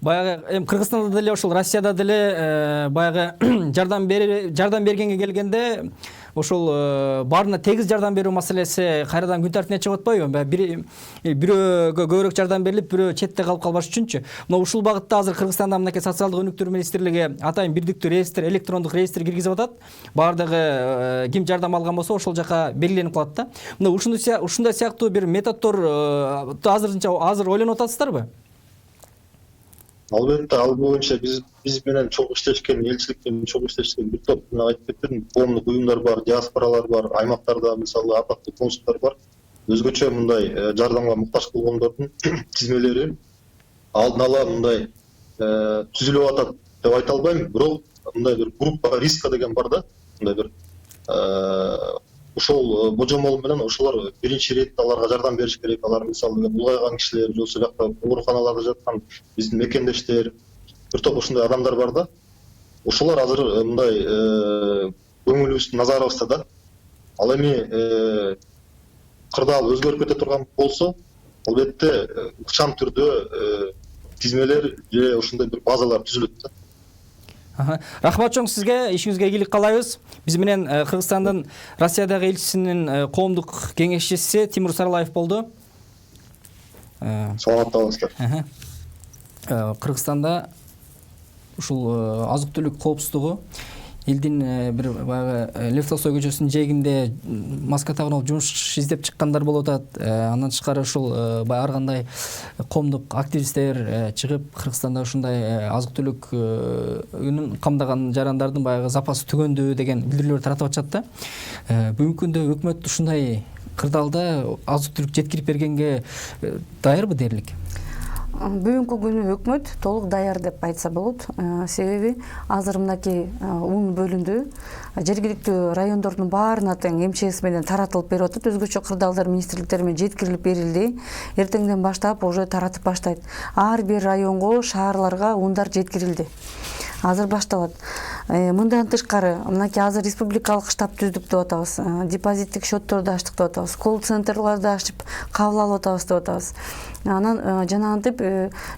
Баягы эми Кыргызстанда деле ошол Россияда деле баягы жардам бергенге келгенде ошол баарына тегиз жардам берүү маселеси кайрадан күн тартибине чыгып атпайбы? Бирөөгө көбүрөөк жардам берилип, бирөө четте калып калбаш үчүнчү. Мына ушул багытта азыр Кыргызстанда мынакей социалдык өнүктүрүү министрлиги атайын бирдиктүү реестр, электрондук реестр киргизип атат. Баардыгы ким жардам алган болсо ошол жака белгиленип калат да. Мына ушундай сыяктуу бир методдор азыр ойлонуп атасыздарбы? Албетте, ал боюнча биз менен чогуу иштешкен, элчилик менен чогуу иштешкен бир топ, айтып кеттим, коомдук уюмдар бар, диаспоралар бар, аймактарда мисалы атактуу консулдар бар. Өзгөчө мындай жардамга муктаж болгондордун тизмелери алдын ала мындай түзүлүп атат деп айта албайм, бирок мындай бир группа риска деген бар да, мындай бир ошол божомол менен ошолор биринчи иретте аларга жардам бериш керек. Алар мисалы улгайган кишилер, же болбосо жакта ооруканаларда жаткан биздин мекендештер, бир топ ушундай адамдар бар да. Ошолор азыр мындай көңүлүбүздүн назарыбызда да. Ал эми кырдаал өзгөрүп кете турган болсо, албетте ыкчам түрдө тизмелер же ушундай бир базалар түзүлөт да. Рахмат чоң сизге, ишиңизге ийгилик каалайбыз. Биз менен Кыргызстандын Россиядагы элчисинин коомдук кеңешчиси Тимур Сарылаев болду. Саламатта болуңуздар. Кыргызстанда ушул азык-түлүк коопсуздугу элдин бир баягы Лев Толстой көчөсүнүн жээгинде маска тагып алып жумуш издеп чыккандар болуп атат. Андан тышкары ушул ар кандай коомдук активисттер чыгып Кыргызстанда ушундай азык-түлүк камдаган жарандардын баягы запасы түгөндү деген билдирүүлөр таратып атышат да. Бүгүнкү күндө өкмөт ушундай кырдаалда азык-түлүк жеткирип бергенге даярбы дээрлик? Бүгүнкү күнү өкмөт толук даяр деп айтса болот. Себеби азыр мынакей ун бөлүндү. Жергиликтүү райондордун баарына тең МЧС менен таратылып берип атат. Өзгөчө кырдаалдар министрликтери менен жеткирилип берилди. Эртеңден баштап уже таратып баштайт. Ар бир районго, шаарларга ундар жеткирилди. Азыр башталат. Мындан тышкары, мынакей азыр республикалык штаб түздүк деп атабыз. Депозиттик счетторду ачтык деп атабыз. Колл-центрларды ачып кабыл алып атабыз деп атабыз. Анан жанагынтип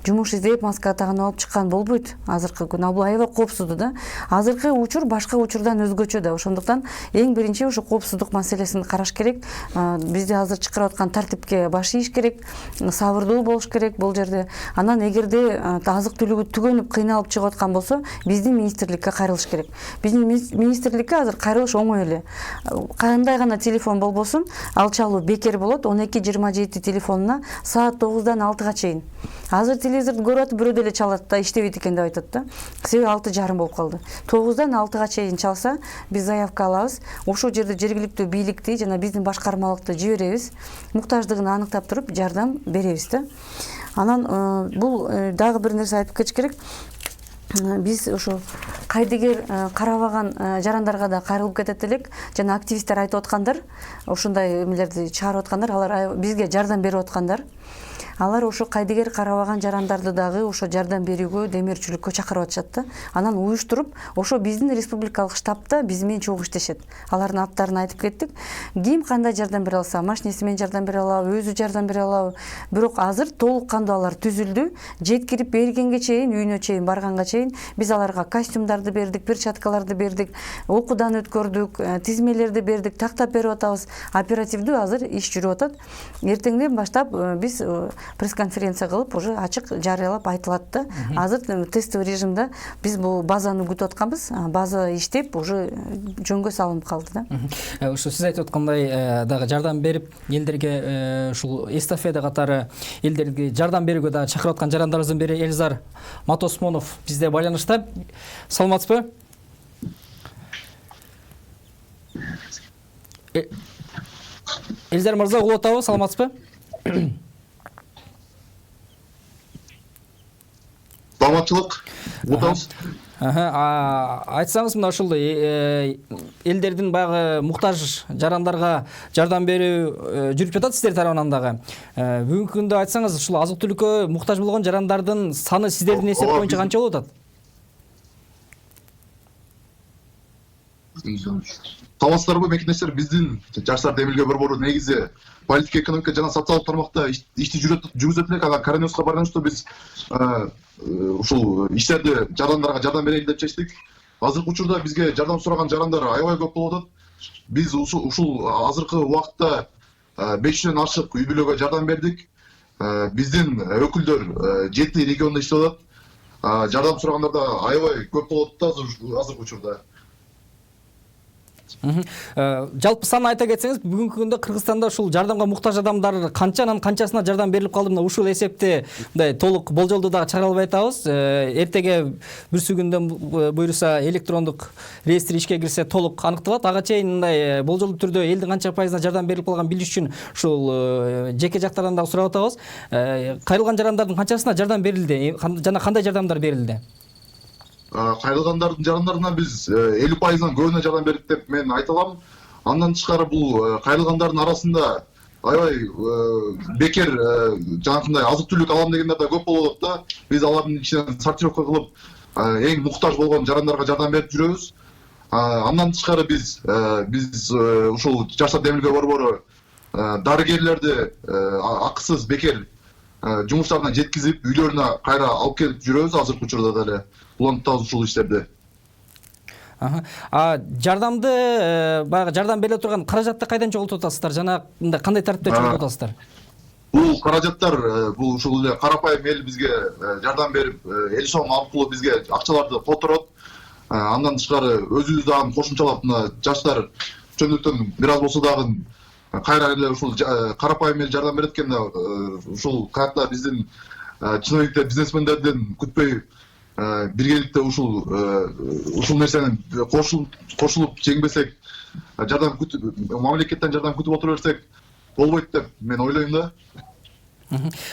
жумуш издеп маска тагынып алып чыккан болбойт азыркы күн. Бул аябай коопсуздуу да. Азыркы учур башка учурдан өзгөчө да. Ошондуктан эң биринчи ушу коопсуздук маселесин караш керек. Бизде азыр чакырып аткан тартипке баш ийиш керек, сабырдуу болуш керек бул жерде. Анан эгерде азык-түлүгү түгөнүп кыйналып чыгып аткан болсо, биздин министрликке кайрылыш керек. Биздин министрликке азыр кайрылыш оңой эле. Кандай гана телефон болбосун, ал чалуу бекер болот. 12-27 телефонуна саат 9-дан 6-га чейин. Азыр телевизорду көрүп атып бирөө деле чалат да, иштебейт экен деп айтат да. Себеби 6:30 болуп калды. 9-дан 6-га чейин чалса, биз заявка алабыз. Ошол жерде жергиликтүү бийликти жана биздин башкармалыкты жиберебиз. Муктаждыгын аныктап туруп жардам беребиз да. Анан бул дагы бир нерсе айтып кетиш керек. Биз ошо кайдыгер карабаган жарандарга да кайрылып кетет элек. Жана активисттер айтып аткандар, ошондой эмелерди чыгарып аткандар, алар бизге жардам берип аткандар. Алар ошо кайдыгер карабаган жарандарды дагы ошо жардам берүүгө, демөөрчүлүккө чакырып атышат да. Анан уюштуруп, ошо биздин республикалык штабта биз менен чогуу иштешет. Алардын аттарын айтып кеттик. Ким кандай жардам бере алса, машинеси менен жардам бере алабы, өзү жардам бере алабы. Бирок азыр толук кандуу алар түзүлдү. Жеткирип бергенге чейин, үйүнө чейин барганга чейин биз аларга костюмдарды бердик, перчаткаларды бердик, окуудан өткөрдүк, тизмелерди бердик, тактап берип атабыз. Оперативдүү азыр иш жүрүп атат. Эртеңден баштап биз пресс-конференция кылып, уже ачык жарыялап айтылат да. Азыр тестовый режимде биз бул базаны күтүп атканбыз. База иштеп, уже жөнгө салынып калды да. Ошо сиз айтып аткандай дагы жардам берип, элдерге ушул эстафета катары элдерге жардам берүүгө дагы чакырып аткан жарандарыбыздын бири Эльзар Матосмонов бизде байланышта. Саламатсызбы? Эльзар мырза, угуп атабы? Саламатсызбы? артыкчылык отабыз. Айтсаңыз мына ушул элдердин баягы муктаж жарандарга жардам берүү жүрүп жатат сиздер тарабынан дагы. Бүгүнкү күндө айтсаңыз ушул азык түлүккө муктаж болгон жарандардын саны сиздердин эсеп боюнча канча болуп атат? Таластарбы мекенештер биздин Жаштар Демилге борбору негизи политика, экономика жана социалдык тармакта ишти жүргүзөт элек. Анан коронавируска байланыштуу биз ушул иштерди жарандарга жардам берели деп чечтик. Азыркы учурда бизге жардам сураган жарандар аябай көп болуп атат. Биз ушул азыркы убакытта 500дөн ашык үй бүлөгө жардам бердик. Биздин өкүлдөр 7 региондо иштеп атат. Жардам сурагандар да аябай көп болуп атат азыркы учурда. Жалпы сан айта кетсеңиз, бүгүнкү күндө Кыргызстанда ушул жардамга муктаж адамдар канчанын канчасына жардам берилип калды? Мына ушул эсепти мындай толук болжолду дагы чыгара албай атабыз. Эртеге бүрсү күндөн буйруса электрондук реестр ишке кирсе толук аныкталат. Ага чейин мындай болжолдуу түрдө элдин канча пайызына жардам берилип калганын билиш үчүн ушул жеке жактардан дагы сурап атабыз. Кайрылган жарандардын канчасына жардам берилди жана кандай жардамдар берилди? Кайрылгандардын жарандарына биз 50%-дан көбүнө жардам бердик деп мен айта алам. Андан тышкары бул кайрылгандардын арасында аябай бекер жанакындай азык түлүк алам дегендер да көп болуп атат да. Биз алардын ичинен сортировка кылып эң муктаж болгон жарандарга жардам берип жүрөбүз. Андан тышкары биз ушул Жаштар Демилге борбору дарыгерлерди акысыз бекер жумуштарына жеткизип, үйлөрүнө кайра алып келип жүрөбүз азыркы учурда деле. Улантабыз ушул иштерди. Жардамды баягы жардам бериле турган каражатты кайдан чогултуп атасыздар жана мындай кандай тартипте чогултуп атасыздар? Бул каражаттар бул ушул эле карапайым эл бизге жардам берип, эл сом аркылуу бизге акчаларды которот. Андан тышкары өзүбүз дагы кошумчалап мына жаштар чөмдүктөн бир аз болсо дагы кайра эле ушул карапайым эл жардам берет экен да. Ушул каякта биздин чиновниктер, бизнесмендерден күтпөй биргеликте ушул нерсени кошулуп жеңбесек, жардам күтүп, мамлекеттен жардам күтүп отура берсек болбойт деп мен ойлойм да.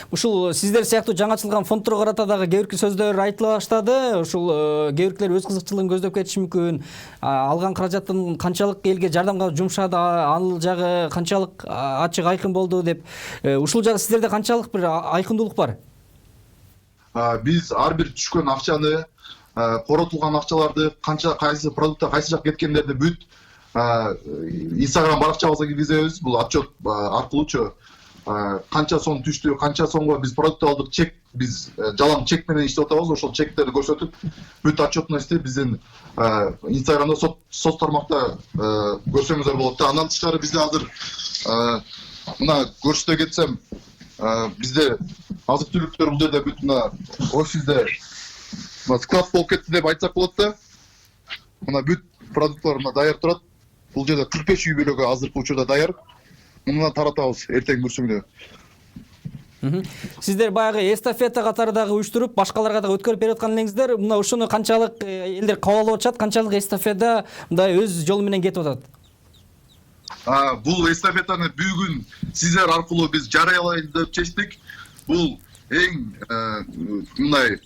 Ушул сиздер сыяктуу жаңы ачылган фондторго карата дагы кээ бирки сөздөр айтыла баштады. Ушул кээ биркилер өз кызыкчылыгын көздөп кетиши мүмкүн. Алган каражаттын канчалык элге жардамга жумшады, анын жагы канчалык ачык айкын болду деп. Ушул жагы сиздерде канчалык бир айкындуулук бар? Биз ар бир түшкөн акчаны, коротулган акчаларды, кайсы продуктта кайсы жак кеткендерди бүт Instagram баракчабызга киргизебиз. Бул отчет аркылуучу канча сом түштү, канча сомго биз продукт алдык, чек биз жалаң чек менен иштеп атабыз. Ошол чектерди көрсөтүп, бүт отчетностьти биздин Instagramда соц тармакта көрсөңүздөр болот да. Андан тышкары бизде азыр мына көрсөтө кетсем, бизде азык түлүктөр бул жерде бүт мына офисте склад болуп кетти деп айтсак болот да. Мына бүт продуктлар мына даяр турат. Бул жерде 45 үй бүлөгө азыркы учурда даяр. Мундан таратабыз эртең бүрсүңдө. Сиздер баягы эстафета катары дагы уюштуруп, башкаларга дагы өткөрүп берип аткан элеңиздер. Мына ушуну канчалык элдер кабыл алып атышат, канчалык эстафета мындай өз жолу менен кетип атат? Бул эстафетаны бүгүн сиздер аркылуу биз жарыялайлы деп чечтик. Бул эң мындай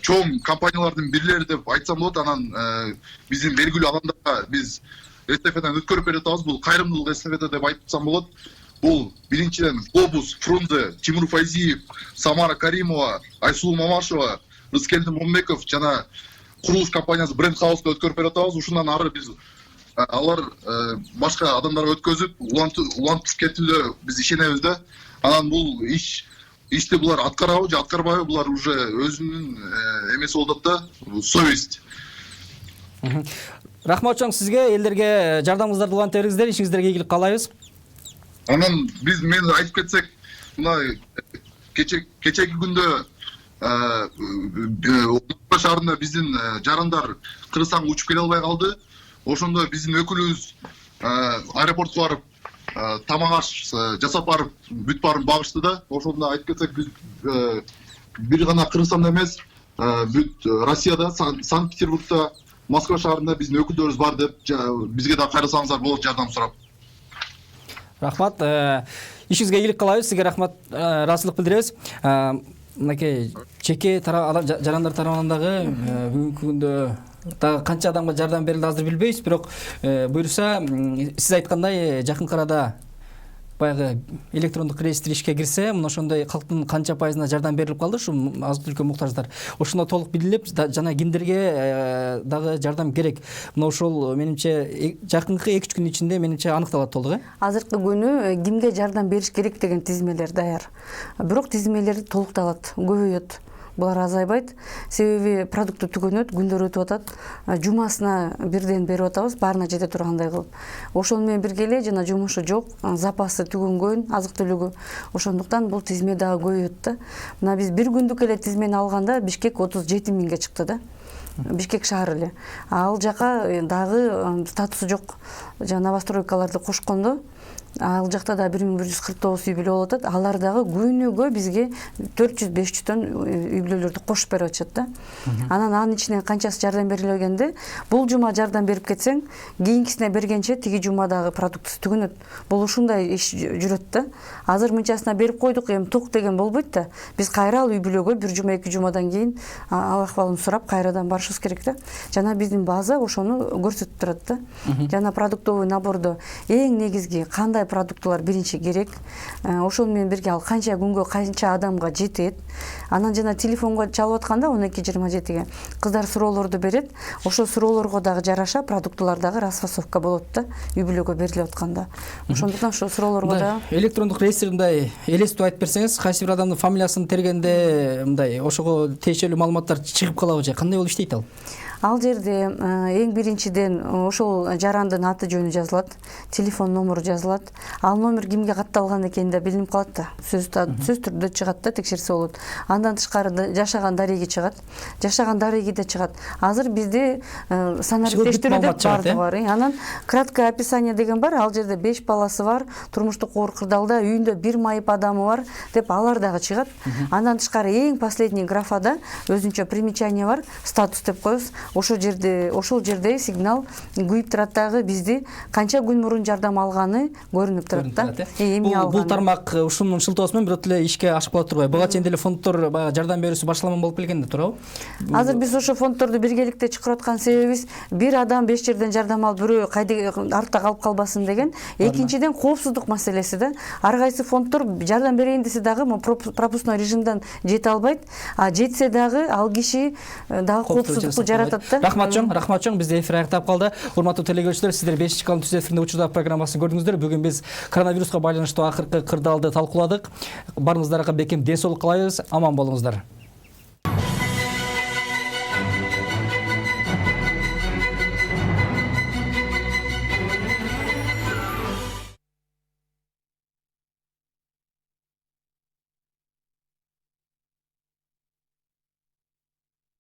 чоң компаниялардын бирлери деп айтсам болот. Анан биздин белгилүү адамдарга биз эстафетаны өткөрүп берип атабыз. Бул кайрымдуулук эстафета деп айтсам болот. Бул биринчиден Глобус, Фрунзе, Тимур Файзиев, Самара Каримова, Айсулу Мамашева, Рыскелди Момбеков жана курулуш компаниясы Бренд Хауска өткөрүп берип атабыз. Ушундан ары биз алар башка адамдарга өткөзүп, улантып кетүүгө биз ишенебиз да. Анан бул ишти булар аткарабы же аткарбайбы, булар уже өзүнүн эмеси болот да, совесть. Рахмат чоң сизге, элдерге жардамыңыздарды улантып бериңиздер, ишиңиздерге ийгилик каалайбыз. Анан мен айтып кетсек, мына кечеги күндө Омуртка шаарында биздин жарандар Кыргызстанга учуп келе албай калды. Ошондо биздин өкүлүбүз аэропортко барып тамак аш жасап барып бүт баарын багышты да. Ошондо айтып кетсек, биз бир гана Кыргызстанда эмес, бүт Россияда, Санкт-Петербургда, Москва шаарында биздин өкүлдөрүбүз бар деп бизге да кайрылсаңыздар болот жардам сурап. Рахмат. Ишиңизге ийгилик каалайбыз. Сизге рахмат, ыраазычылык билдиребиз. Мынакей жеке жарандар тарабынан дагы бүгүнкү күндө дагы канча адамга жардам берилди азыр билбейбиз, бирок буюрса сиз айткандай жакынкы арада баягы электрондук реестр ишке кирсе, мына ошондой калктын канча пайызына жардам берилип калды, ушу азык түлүккө муктаждар. Ошондо толук билинип, жана кимдерге дагы жардам керек. Мына ошол менимче жакынкы 2-3 күн ичинде менимче аныкталат толук, Азыркы күнү кимге жардам бериш керек деген тизмелер даяр. Бирок тизмелер толукталат, көбөйөт. Булар азайбайт. Себеби продукты түгөнөт, күндөр өтүп атат. Жумасына бирден берип атабыз, баарына жете тургандай кылып. Ошону менен бирге эле жана жумушу жок, запасы түгөнгөн, азык түлүгү. Ошондуктан бул тизме дагы көбөйөт да. Мына биз бир күндүк эле тизмени алганда Бишкек 37 миңге чыкты да. Бишкек шаары эле. Ал жака дагы статусу жок. Жана новостройкаларды кошкондо ал жакта да 1149 үй бүлө болуп атат. Алар дагы күнүгө бизге 400-500 тон үй бүлөлөрдү кошуп берип атышат да. Анын ичинен канчасы жардам берилгенде, бул жума жардам берип кетсең, кийинкисине бергенче тиги жумадагы продуктысы түгөнөт. Бул ушундай иш жүрөт да. Азыр мынчасына берип койдук, эми тук деген болбойт да. Биз кайра ал үй бүлөгө бир жума, 2 жумадан кийин ал акыбалын сурап кайрадан барышыбыз керек да. Жана биздин база ошону көрсөтүп турат да. Жана продуктовый набордо эң негизги кандай продуктылар биринчи керек, ошону менен бирге ал канча күнгө канча адамга жетет. Анан жана телефонго чалып атканда 12-27-ге кыздар суроолорду берет. Ошол суроолорго дагы жараша продуктылар дагы расфасовка болот да, үй бүлөгө берилип атканда. Ошондуктан ошол суроолорго да электрондук реестр мындай элестип айтып берсеңиз, кайсы бир адамдын фамилиясын тергенде мындай ошого тиешелүү маалыматтар чыгып калабы же кандай болуп иштейт ал? Ал жерде эң биринчиден ошол жарандын аты жөнү жазылат, телефон номеру жазылат. Ал номер кимге катталган экени да билинип калат да. Сөз түрдө чыгат да, текшерсе болот. Андан тышкары жашаган дареги чыгат. Жашаган дареги да чыгат. Азыр бизде санариптештирүү деп бардыгы бар. Анан краткое описание деген бар. Ал жерде 5 баласы бар, турмуштук оор кырдаалда, үйүндө 1 майып адамы бар деп алар дагы чыгат. Андан тышкары эң последний графада өзүнчө примечание бар, статус деп коебуз. Ошол жерде сигнал күйүп турат дагы бизди канча күн мурун жардам алганы көрүнүп турат да. Эми алган. Бул тармак ушунун шылтоосу менен бирок эле ишке ашып кала турбайбы? Буга чейин деле фонддор баягы жардам берүүсү башталган болуп келгенде туурабы? Азыр биз ошо фонддорду биргеликте чакырып аткан себебибиз бир адам 5 жерден жардам алып бирөө артта калып калбасын деген. Экинчиден коопсуздук маселеси да. Ар кайсы фонддор жардам берейин десе дагы пропускной режимден жете албайт. А жетсе дагы ал киши дагы коопсуздукту жаратат. Рахмат чоң, бизде эфир аяктап калды. Урматтуу телегөрүүчүлөр, сиздер 5-калым түз эфиринде учурда программасын көрдүңүздөр. Бүгүн биз коронавируска байланыштуу акыркы кырдаалды талкууладык. Барыңыздарга бекем ден соолук каалайбыз. Аман болуңуздар.